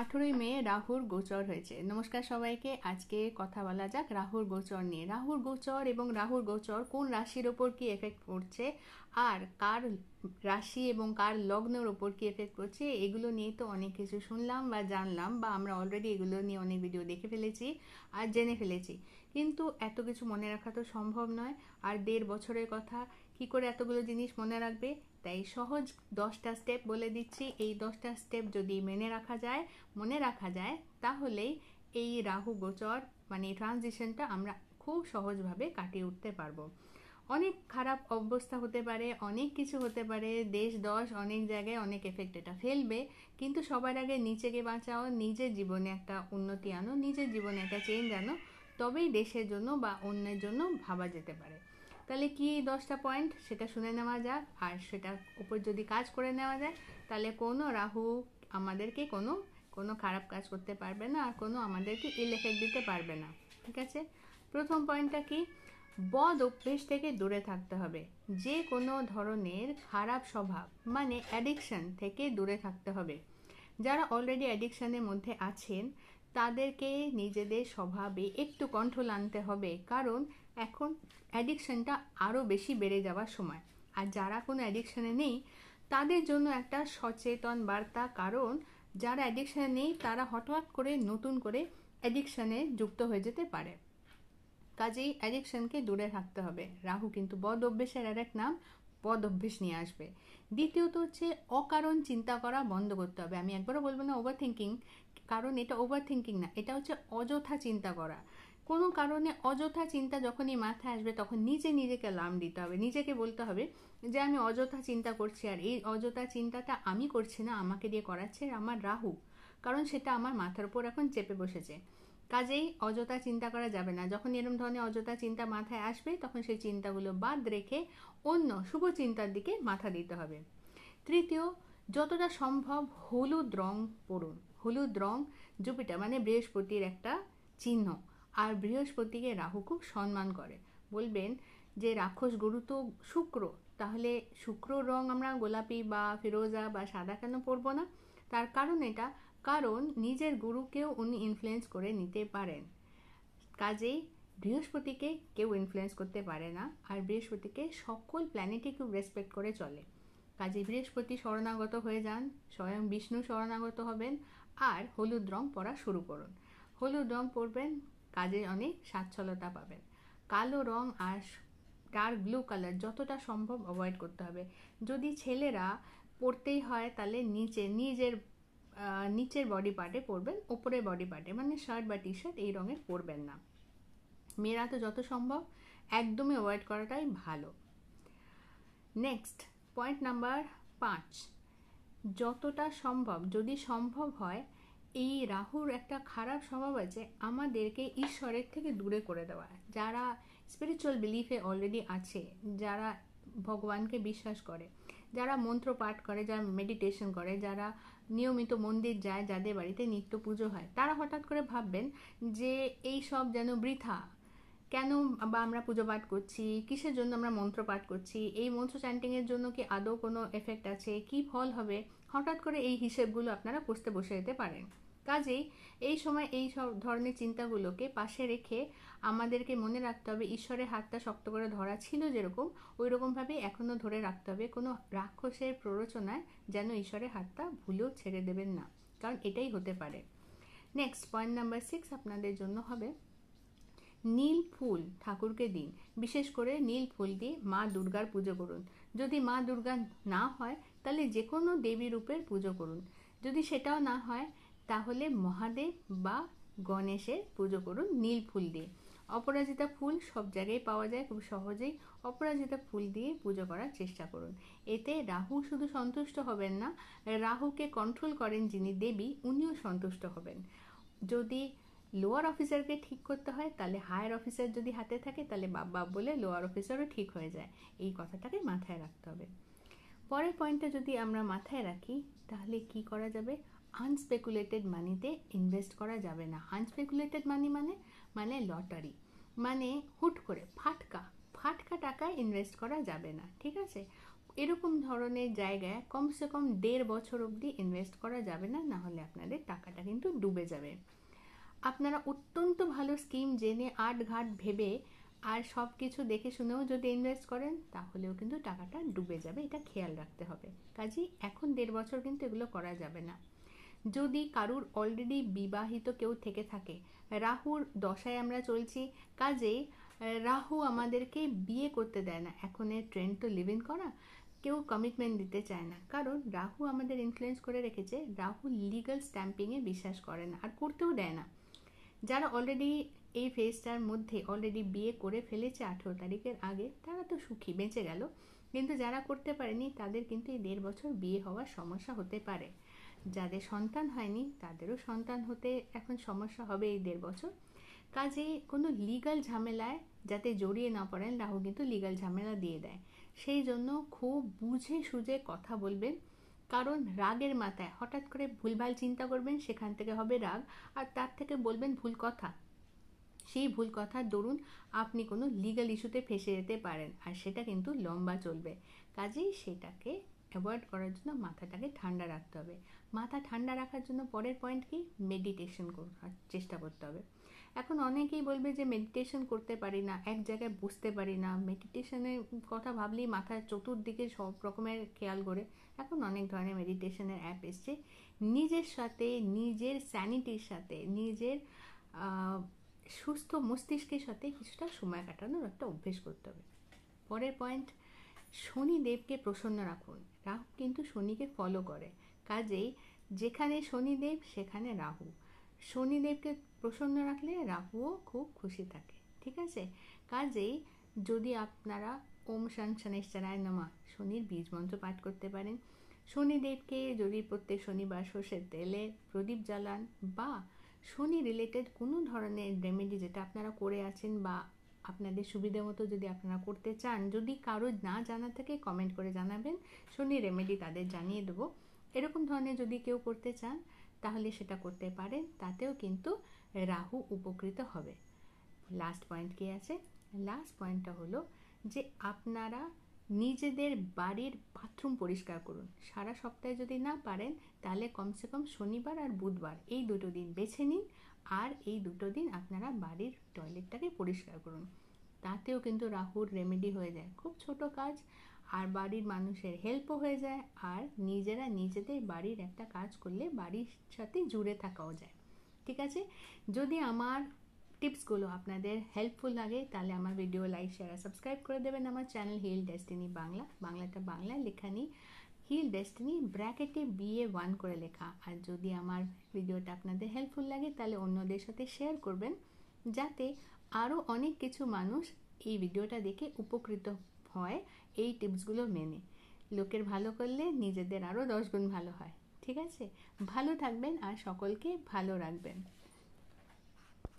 18 মে রাহুর গোচর হয়েছে। নমস্কার সবাইকে। আজকে কথা বলা যাক রাহুর গোচর নিয়ে। রাহুর গোচর এবং রাহুর গোচর কোন রাশির ওপর কি এফেক্ট করছে, আর কার রাশি এবং কার লগ্নের ওপর কি এফেক্ট করছে, এগুলো নিয়ে তো অনেক কিছু শুনলাম বা জানলাম, বা আমরা অলরেডি এগুলো নিয়ে অনেক ভিডিও দেখে ফেলেছি আর জেনে ফেলেছি। কিন্তু এত কিছু মনে রাখা তো সম্ভব নয়, আর 1.5 বছরের কথা কি করে এতগুলো জিনিস মনে রাখবে। তাই সহজ 10টা স্টেপ বলে দিচ্ছি। এই 10টা স্টেপ যদি মনে রাখা যায় তাহলেই এই রাহু গোচর মানে ট্রানজিশনটা আমরা খুব সহজভাবে কাটিয়ে উঠতে পারবো। অনেক খারাপ অবস্থা হতে পারে, অনেক কিছু হতে পারে, দেশ দশ অনেক জায়গায় অনেক এফেক্ট এটা ফেলবে, কিন্তু সবার আগে নিজেকে বাঁচাও, নিজের জীবনে একটা উন্নতি আনো, নিজের জীবনে একটা চেঞ্জ আনো, তবেই দেশের জন্য বা অন্যের জন্য ভাবা যেতে পারে। তাহলে কি 10টা পয়েন্ট সেটা শুনে নেওয়া যাক, আর সেটার উপর যদি কাজ করে নেওয়া যায় তাহলে কোনো রাহু আমাদেরকে কোনো খারাপ কাজ করতে পারবে না, আর কোনো আমাদেরকে ইল এফেক্ট দিতে পারবে না। ঠিক আছে, প্রথম পয়েন্টটা কি, বদ অভ্যেস থেকে দূরে থাকতে হবে। যে কোনো ধরনের খারাপ স্বভাব মানে অ্যাডিকশন থেকে দূরে থাকতে হবে। যারা অলরেডি অ্যাডিকশনের মধ্যে আছেন তাদেরকে নিজেদের স্বভাবে একটু কন্ট্রোল আনতে হবে, কারণ এখন অ্যাডিকশনটা আরও বেশি বেড়ে যাওয়ার সময়। আর যারা কোনো অ্যাডিকশনে নেই তাদের জন্য একটা সচেতন বার্তা, কারণ যারা অ্যাডিকশনে নেই তারা হঠাৎ করে নতুন করে অ্যাডিকশনে যুক্ত হয়ে যেতে পারে। কাজেই অ্যাডিকশনকে দূরে থাকতে হবে। রাহু কিন্তু বদ অভ্যেসের আর এক নাম, বদ অভ্যেস নিয়ে আসবে। দ্বিতীয়ত হচ্ছে অকারণ চিন্তা করা বন্ধ করতে হবে। আমি একবারও বলবো না ওভার থিঙ্কিং, কারণ এটা ওভার থিঙ্কিং না, এটা হচ্ছে অযথা চিন্তা করা। কোনো কারণে অযথা চিন্তা যখনই মাথায় আসবে তখন নিজেকে অ্যালার্ম দিতে হবে, নিজেকে বলতে হবে যে আমি অযথা চিন্তা করছি, আর এই অযথা চিন্তাটা আমি করছি না, আমাকে দিয়ে করাচ্ছে আমার রাহু, কারণ সেটা আমার মাথার উপর এখন চেপে বসেছে। কাজেই অযথা চিন্তা করা যাবে না। যখন এরকম ধরনের অযথা চিন্তা মাথায় আসবে তখন সেই চিন্তাগুলো বাদ রেখে অন্য শুভ চিন্তার দিকে মাথা দিতে হবে। তৃতীয়, যতটা সম্ভব হলুদ রং পরুন। হলুদ রং জুপিটার মানে বৃহস্পতির একটা চিহ্ন, আর বৃহস্পতিকে রাহু খুব সম্মান করে। বলবেন যে রাক্ষস গুরু তো শুক্র, তাহলে শুক্র রং আমরা গোলাপি বা ফিরোজা বা সাদা কেন পরবো না? তার কারণ এটা, কারণ নিজের গুরুকেও উনি ইনফ্লুয়েন্স করে নিতে পারেন। কাজেই বৃহস্পতিকে কেউ ইনফ্লুয়েন্স করতে পারে না, আর বৃহস্পতিকে সকল প্ল্যানেটই খুব রেসপেক্ট করে চলে। কাজেই বৃহস্পতি শরণাগত হয়ে যান, স্বয়ং বিষ্ণু শরণাগত হবেন, আর হলুদ রং পরা শুরু করুন। হলুদ রং পরবেন, কাজে অনেক স্বাচ্ছলতা পাবেন। কালো রং আর ডার্ক ব্লু কালার যতটা সম্ভব অ্যাভয়েড করতে হবে। যদি ছেলেরা পরতেই হয় তাহলে নিচের বডি পার্টে পরবেন, ওপরের বডি পার্টে মানে শার্ট বা টি শার্ট এই রঙের পরবেন না। মেয়েরা তো যত সম্ভব একদমই অ্যাভয়েড করাটাই ভালো। নেক্সট পয়েন্ট নাম্বার 5, যতটা সম্ভব যদি সম্ভব হয়, এই রাহুর একটা খারাপ স্বভাব আছে আমাদেরকে ঈশ্বরের থেকে দূরে করে দেওয়া। যারা স্পিরিচুয়াল বিলিফে অলরেডি আছে, যারা ভগবানকে বিশ্বাস করে, যারা মন্ত্র পাঠ করে, যারা মেডিটেশন করে, যারা নিয়মিত মন্দির যায়, যাদের বাড়িতে নিত্য পুজো হয়, তারা হঠাৎ করে ভাববেন যে এই সব যেন বৃথা। কেন বা আমরা পুজো পাঠ করছি, কিসের জন্য আমরা মন্ত্র পাঠ করছি, এই মন্ত্র চ্যান্টিংয়ের জন্য কি আদৌ কোনো এফেক্ট আছে, কি ফল হবে, হঠাৎ করে এই হিসেবগুলো আপনারা কষতে বসে যেতে পারেন। কাজেই এই সময় এই সব ধরনের চিন্তাগুলোকে পাশে রেখে আমাদেরকে মনে রাখতে হবে ঈশ্বরের হাতটা শক্ত করে ধরা ছিল যেরকম, ওই রকমভাবে এখনও ধরে রাখতে হবে। কোনো রাক্ষসের প্ররোচনায় যেন ঈশ্বরের হাতটা ভুলেও ছেড়ে দেবেন না, কারণ এটাই হতে পারে। নেক্সট পয়েন্ট নাম্বার 6 আপনাদের জন্য হবে নীল ফুল ঠাকুরকে দিন। বিশেষ করে নীল ফুল দিয়ে মা দুর্গার পুজো করুন। যদি মা দুর্গা না হয় তাহলে যে কোনো দেবী রূপের পুজো করুন। যদি সেটাও না হয় তাহলে মহাদেব বা গণেশের পুজো করুন নীল ফুল দিয়ে। অপরাজিতা ফুল সব জায়গায় পাওয়া যায় খুব সহজেই, অপরাজিতা ফুল দিয়ে পুজো করার চেষ্টা করুন। এতে রাহু শুধু সন্তুষ্ট হবেন না, রাহুকে কন্ট্রোল করেন যিনি দেবী উনিও সন্তুষ্ট হবেন। যদি লোয়ার অফিসারকে ঠিক করতে হয় তাহলে হায়ার অফিসার যদি হাতে থাকে তাহলে বাবা বলে লোয়ার অফিসারও ঠিক হয়ে যায়। এই কথাটাকে মাথায় রাখতে হবে। পরের পয়েন্টটা যদি আমরা মাথায় রাখি তাহলে কি করা যাবে, আনস্পেকুলেটেড মানিতে ইনভেস্ট করা যাবে না। আনস্পেকুলেটেড মানি মানে লটারি, মানে হুট করে ফাটকা টাকায় ইনভেস্ট করা যাবে না। ঠিক আছে, এরকম ধরনের জায়গায় কমসে কম 1.5 বছর অবধি ইনভেস্ট করা যাবে না, না হলে আপনাদের টাকাটা কিন্তু ডুবে যাবে। আপনারা অত্যন্ত ভালো স্কিম জেনে আট ঘাট ভেবে আর সব কিছু দেখে শুনেও যদি ইনভেস্ট করেন তাহলেও কিন্তু টাকাটা ডুবে যাবে, এটা খেয়াল রাখতে হবে। কাজেই এখন 1.5 বছর কিন্তু এগুলো করা যাবে না। যদি কারুর অলরেডি বিবাহিত কেউ থেকে থাকে, রাহুর দশায় আমরা চলছি, কাজেই রাহু আমাদেরকে বিয়ে করতে দেয় না। এখন এর ট্রেন্ড তো লিভ ইন করা, কেউ কমিটমেন্ট দিতে চায় না, কারণ রাহু আমাদের ইনফ্লুয়েন্স করে রেখেছে। রাহু লিগাল স্ট্যাম্পিংয়ে বিশ্বাস করে না আর করতেও দেয় না। যারা অলরেডি এই ফেজটার মধ্যে অলরেডি বিয়ে করে ফেলেছে 18 তারিখের আগে, তারা তো সুখী, বেঁচে গেল। কিন্তু যারা করতে পারেনি তাদের কিন্তু এই 1.5 বছর বিয়ে হওয়ার সমস্যা হতে পারে। যাদের সন্তান হয়নি তাদেরও সন্তান হতে এখন সমস্যা হবে এই 1.5 বছর। কাজে কোনো লিগাল ঝামেলায় যাতে জড়িয়ে না পড়েন, রাহু কিন্তু লিগাল ঝামেলা দিয়ে দেয়। সেই জন্য খুব বুঝে সুঝে কথা বলবেন, কারণ রাগের মাথায় হঠাৎ করে ভুলভাল চিন্তা করবেন, সেখান থেকে হবে রাগ, আর তার থেকে বলবেন ভুল কথা। সেই ভুল কথার দরুন আপনি কোনো লিগাল ইস্যুতে ফেসে যেতে পারেন, আর সেটা কিন্তু লম্বা চলবে। কাজেই সেটাকে অ্যাভয়েড করার জন্য মাথাটাকে ঠান্ডা রাখতে হবে। মাথা ঠান্ডা রাখার জন্য পরের পয়েন্ট কি, মেডিটেশন করার চেষ্টা করতে হবে। এখন অনেকেই বলবে যে মেডিটেশন করতে পারি না, এক জায়গায় বসতে পারি না, মেডিটেশনের কথা ভাবলেই মাথার চতুর্দিকে সব রকমের খেয়াল করে। এখন অনেক ধরনের মেডিটেশনের অ্যাপ এসছে। নিজের সাথে, নিজের স্যানিটির সাথে, নিজের সুস্থ মস্তিষ্কের সাথে কিছুটা সময় কাটানোর একটা অভ্যেস করতে হবে। পরের পয়েন্ট, শনিদেবকে প্রসন্ন রাখুন। রাহু কিন্তু শনিকে ফলো করে, কাজেই যেখানে শনিদেব সেখানে রাহু। শনিদেবকে প্রসন্ন রাখলে রাহুও খুব খুশি থাকে, ঠিক আছে? কাজেই যদি আপনারা ওম শনেশ্চরায় নমঃ শনির বীজ মন্ত্র পাঠ করতে পারেন, শনিদেবকে যদি প্রত্যেক শনিবার সর্ষের তেলে প্রদীপ জ্বালান, বা শনি রিলেটেড কোনো ধরনের রেমেডি যেটা আপনারা করে আছেন বা আপনাদের সুবিধা মতো যদি আপনারা করতে চান, যদি কারো না জানা থাকে কমেন্ট করে জানাবেন, শনি রেমেডি তাদের জানিয়ে দেবো। এরকম ধরনের যদি কেউ করতে চান তাহলে সেটা করতে পারেন, তাতেও কিন্তু রাহু উপকৃত হবে। লাস্ট পয়েন্ট কি আছে? লাস্ট পয়েন্টটা হলো যে আপনারা নিজেদের বাড়ির বাথরুম পরিষ্কার করুন। সারা সপ্তাহে যদি না পারেন তাহলে কমসে কম শনিবার আর বুধবার এই দুটো দিন বেছে নিন, আর এই দুটো দিন আপনারা বাড়ির টয়লেটটাকে পরিষ্কার করুন। তাতেও কিন্তু রাহুর রেমেডি হয়ে যায়, খুব ছোট কাজ, আর বাড়ির মানুষের হেল্পও হয়ে যায়, আর নিজেরা নিজেদের বাড়ির একটা কাজ করলে বাড়ির সাথে জুড়ে থাকাও যায়। ঠিক আছে? যদি আমার টিপসগুলো আপনাদের হেল্পফুল লাগে তাহলে আমার ভিডিও লাইক শেয়ার আর সাবস্ক্রাইব করে দেবেন। আমার চ্যানেল হিল ডেস্টিনি বাংলা, বাংলাটা বাংলায় লেখা নেই, হিল ডেস্টিনি ব্র্যাকেটে BA1 করে লেখা। আর যদি আমার ভিডিওটা আপনাদের হেল্পফুল লাগে তাহলে অন্যদের সাথে শেয়ার করবেন, যাতে আরও অনেক কিছু মানুষ এই ভিডিওটা দেখে উপকৃত হয় এই টিপসগুলো মেনে। লোকের ভালো করলে নিজেদের আরও 10 গুণ ভালো হয়। ঠিক আছে? ভালো থাকবেন আর সকলকে ভালো রাখবেন।